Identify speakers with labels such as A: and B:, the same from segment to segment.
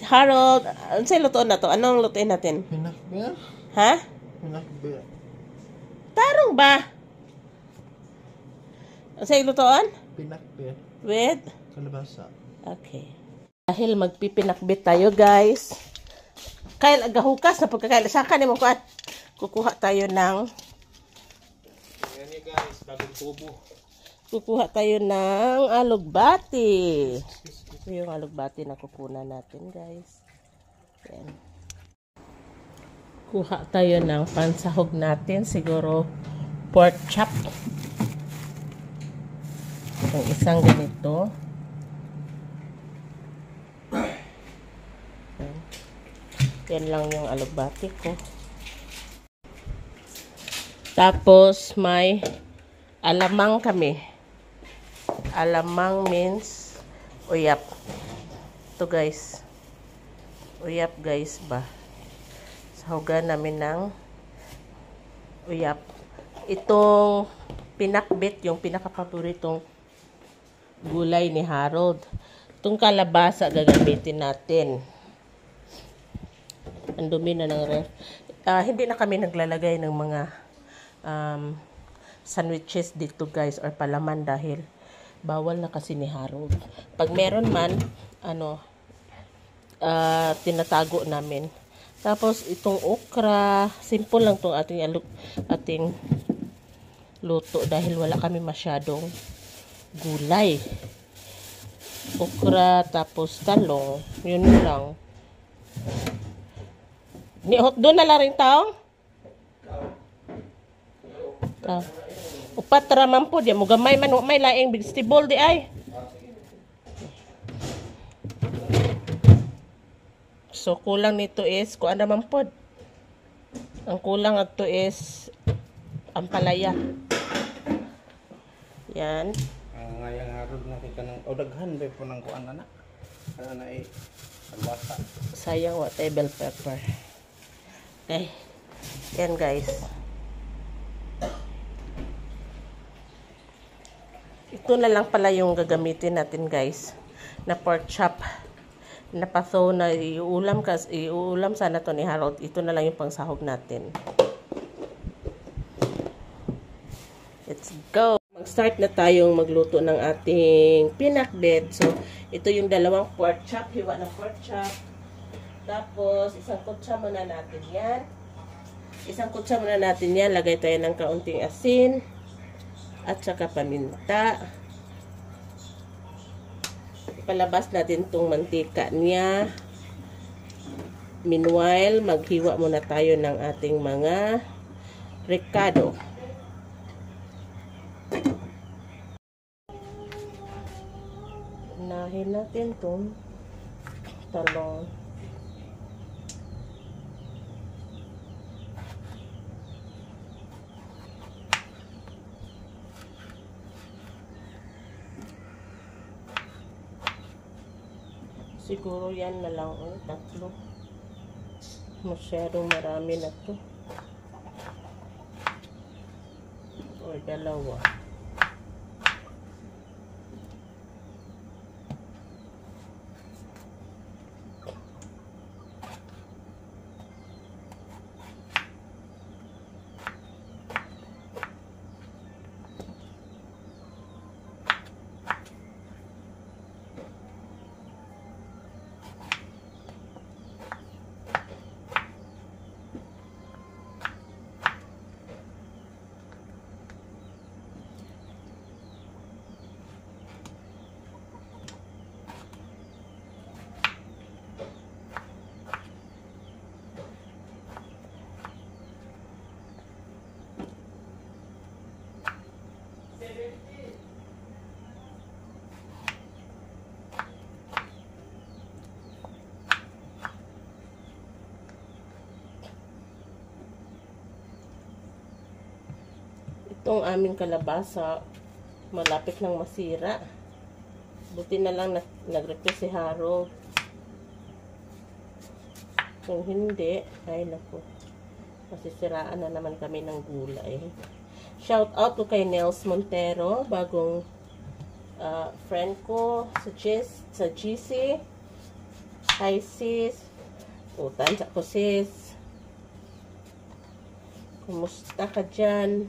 A: Harold, ano sa'yo lutuin na to? Anong lutuin natin?
B: Pinakbet.
A: Ha?
B: Pinakbet.
A: Tarong ba? Ano sa'yo lutuin?
B: Pinakbet.
A: With?
B: Kalabasa.
A: Okay. Dahil magpipinakbit tayo, guys. Kaya agahukas na pagkakaila. Saka ni mo kukuha tayo ng...
B: Ayan ni guys, bagong tubo.
A: Kukuha tayo ng alugbati. Ito yung alugbati na kukunan natin, guys. Ayan. Kuha tayo ng pansahog natin. Siguro pork chop. Yung isang ganito. Ayan. Yan lang yung alugbati ko. Tapos may alamang kami. Alamang means uyap. Ito guys. Uyap guys ba. Sahugan namin ng uyap. Itong pinakbit, yung pinakapaboritong gulay ni Harold. Itong kalabasa gagamitin natin. Ang dumi na ng ref. Hindi na kami naglalagay ng mga sandwiches dito guys or palaman dahil bawal na kasi ni Harold. Pag meron man, tinatago namin. Tapos itong okra, simple lang tong ating luto dahil wala kami masyadong gulay. Okra, tapos talong, yun lang. Doon na lang rin tao? Upat raman po diya mo gamay man may laing vegetable di ay. So kulang nito is kuan naman po. Ang kulang adto is ampalaya. Yan.
B: Ngayang Harold na kita ng daghan ba po ng kuan na. Ana ay alwata.
A: Sayang wa tay bell pepper. Okay. Yan guys. Ito na lang pala yung gagamitin natin guys na pork chop na paso na iulam sana to ni Harold. Ito na lang yung pangsahog natin. Let's go! Mag-start na tayong magluto ng ating pinakbet. So, ito yung dalawang pork chop, hiwa ng pork chop. Tapos, isang kutsa muna natin yan. Lagay tayo ng kaunting asin. At saka paminta. Ipalabas natin itong mantika niya. Meanwhile, maghiwa muna tayo ng ating mga ricado. Unahin natin itong talong. Siguro yan na lang, tatlo. Masyadong marami na to. Or dalawa. Itong aming kalabasa, malapit nang masira. Buti na lang nag-request si Harold. Kung hindi, ay naku. Masisiraan na naman kami ng gulay. Shout out to kay Nels Montero, bagong friend ko sa GC. Hi sis. Utan sa ko sis. Kumusta ka dyan?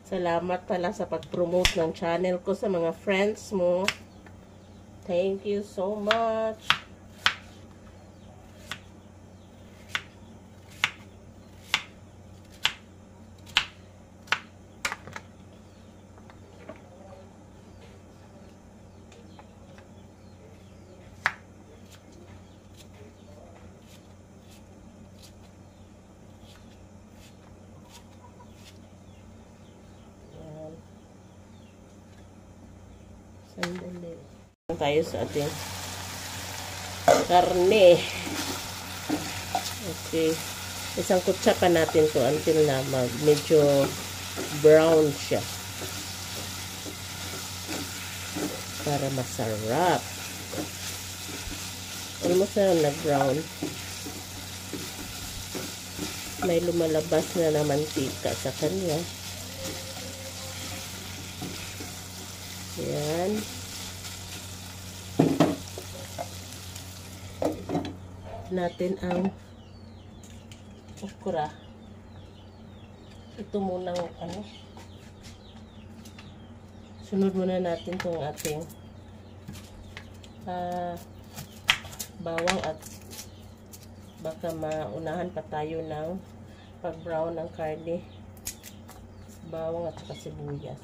A: Salamat pala sa pag-promote ng channel ko sa mga friends mo. Thank you so much. Sandali. Tayo sa ating karne. Okay. Isang kutsa pa natin to until na medyo brown siya. Para masarap. Almost na nag-brown. May lumalabas na mantika sa kanya. Yan. Natin ang okra. Ito muna ano. Sunod muna natin tong ating bawang at baka maunahan pa tayo ng pag-brown ng karne. Bawang at sibuyas.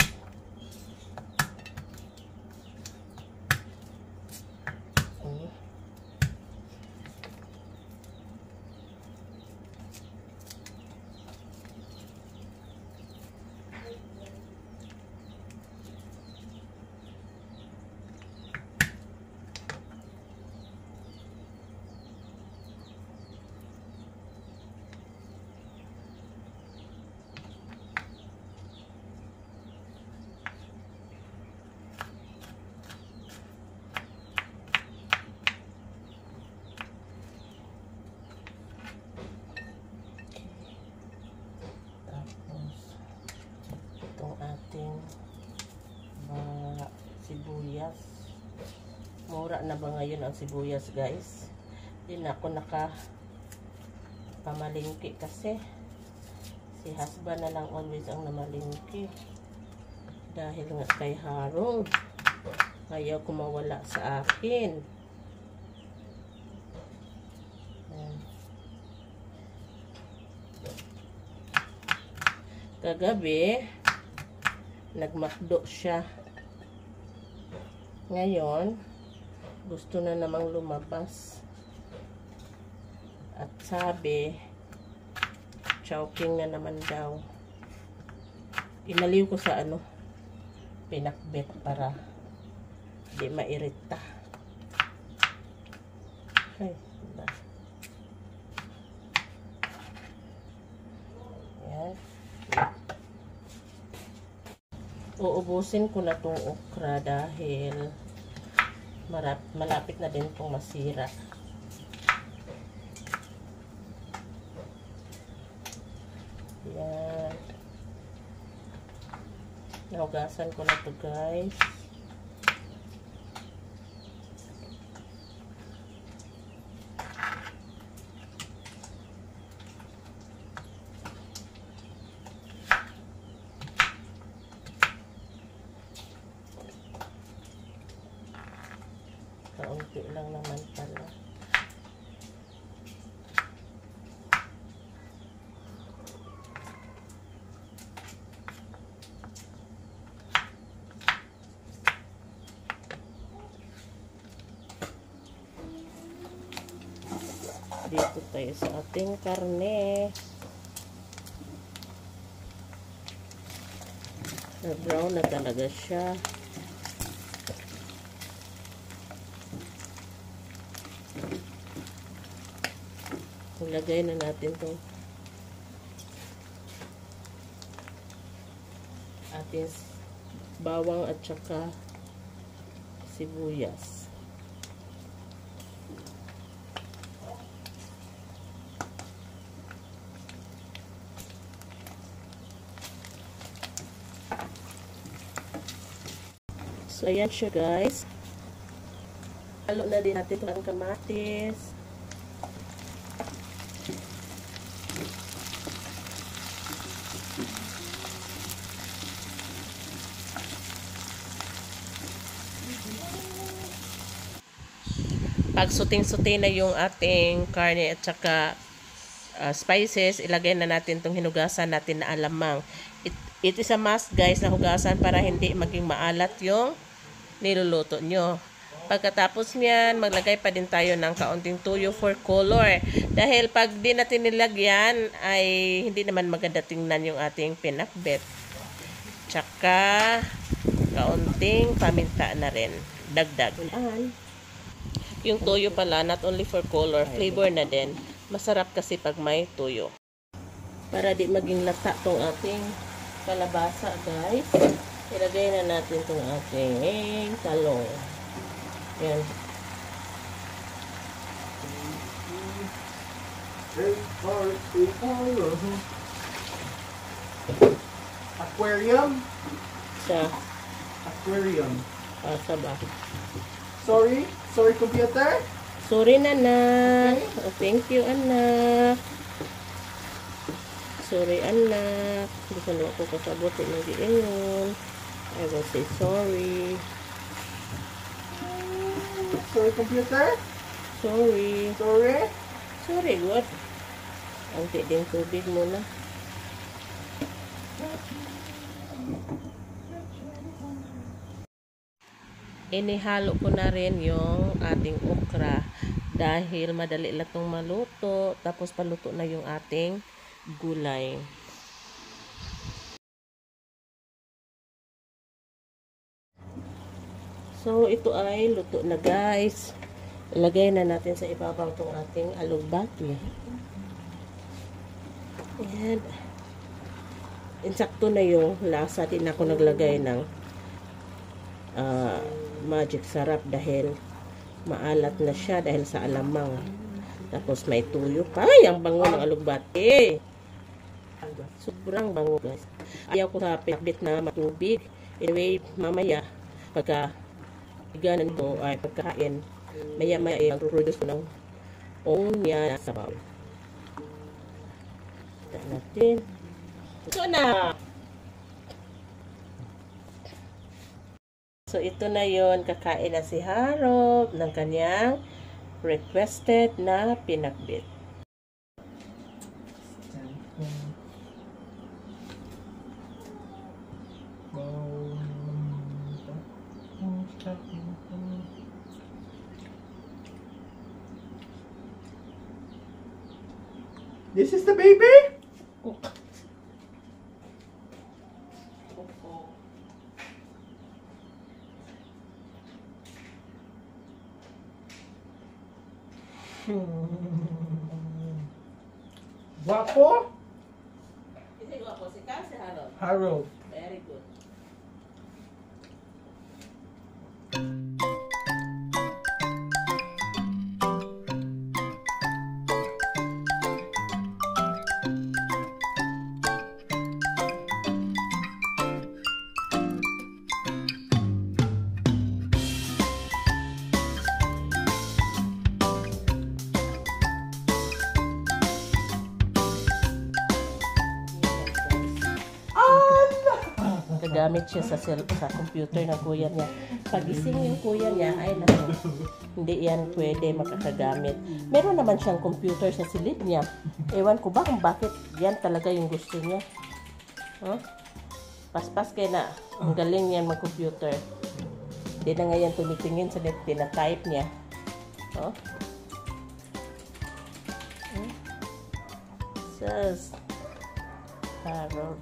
A: Sibuyas. Mura na ba ngayon ang sibuyas, guys? Hindi na ako pamalingki kasi si husband na lang always ang namalingki dahil nga kay Harold ayaw kumawala sa akin. Kagabi nagmakdo siya. Ngayon, gusto na namang lumabas. At sabi, chowking na naman daw. Inaliw ko sa pinakbet para di mairita. Ay, diba? Yan. Uubusin ko na tong okra dahil malapit na din tong masira. Yan. Nahugasan ko na to, guys. Kaunti lang naman pala. Dito tayo sa ating karne. Na-brown na talaga siya. Ilagay na natin itong ating bawang at saka sibuyas. So, ayan siya guys. Halo na din natin itong kamatis. Pag suting-suting na yung ating karne at saka spices, ilagay na natin itong hinugasan natin na alamang. It is a must guys na hugasan para hindi maging maalat yung niluluto nyo. Pagkatapos niyan, maglagay pa din tayo ng kaunting tuyo for color. Dahil pag di natin nilagyan, ay hindi naman maganda tingnan yung ating pinakbet. Tsaka, kaunting paminta na rin. Dagdag. Yung tuyo pala, not only for color, flavor na din. Masarap kasi pag may tuyo. Para di maging lata tong ating kalabasa guys, ilagay na natin itong ating talong. Yan.
B: Aquarium?
A: Sa
B: Aquarium.
A: asa ba?
B: Sorry? Sorry, computer?
A: Sorry nanak. Oh, thank you anak. Sorry anak. Hindi ko na ako kasabot ng giingon. I will say sorry.
B: Sorry, computer?
A: Sorry.
B: Sorry?
A: Sorry, good. Anti din tubig muna. Inihalo ko na rin yung ating okra dahil madali lang itong maluto. Tapos paluto na yung ating gulay. So, ito ay luto na guys. Ilagay na natin sa ibabaw itong ating alugbati. Ayan. Insakto na yung lasa. Din ako naglagay ng magic sarap dahil maalat na siya dahil sa alamang. Tapos may tuyo pa. Ay, ang bango ng alugbati. Sobrang bango guys. Ayaw ko sa pinakbit na matubig. Anyway, mamaya pagka ganan mo ay pagkain, maya-maya ay mag-produce ko ng onya sa bowl. Ito natin. Ito na! So, ito na yon, kakain na si Harold ng kanyang requested na pinakbit.
B: This is the baby? Guapo?
A: Is it guapo? Si Harold?
B: Harold.
A: Very good. Gamit siya sa computer ng kuya niya. Pagising yung kuya niya, ay naku, hindi yan pwede makakagamit. Meron naman siyang computer sa silid niya. Ewan ko ba kung bakit yan talaga yung gusto niya. Huh? Paspas kaya na, ang galing yan mag-computer. Hindi na nga yan tumitingin sa net, tina-type niya. Huh? Sus. Harold.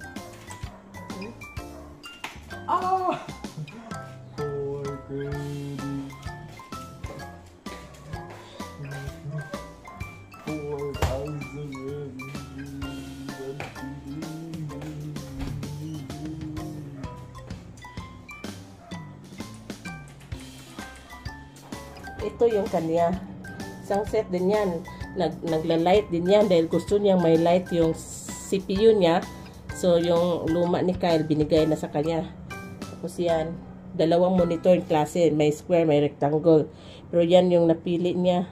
B: Oh! Poor Grady. Poor cousin.
A: ito yung kanya. Isang set din yan. Nagla-light din yan dahil gusto niyang may light yung CPU niya. So, yung luma ni Kyle, binigay na sa kanya. Tapos yan, dalawang monitor yung klase. May square, may rectangle. Pero yan yung napili niya.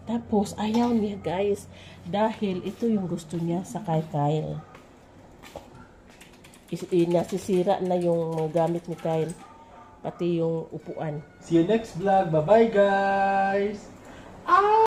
A: Tapos, ayaw niya guys. Dahil ito yung gusto niya sa kay Kyle. Nasisira na yung mga gamit ni Kyle. Pati yung upuan.
B: See you next vlog. Bye-bye guys! Ah!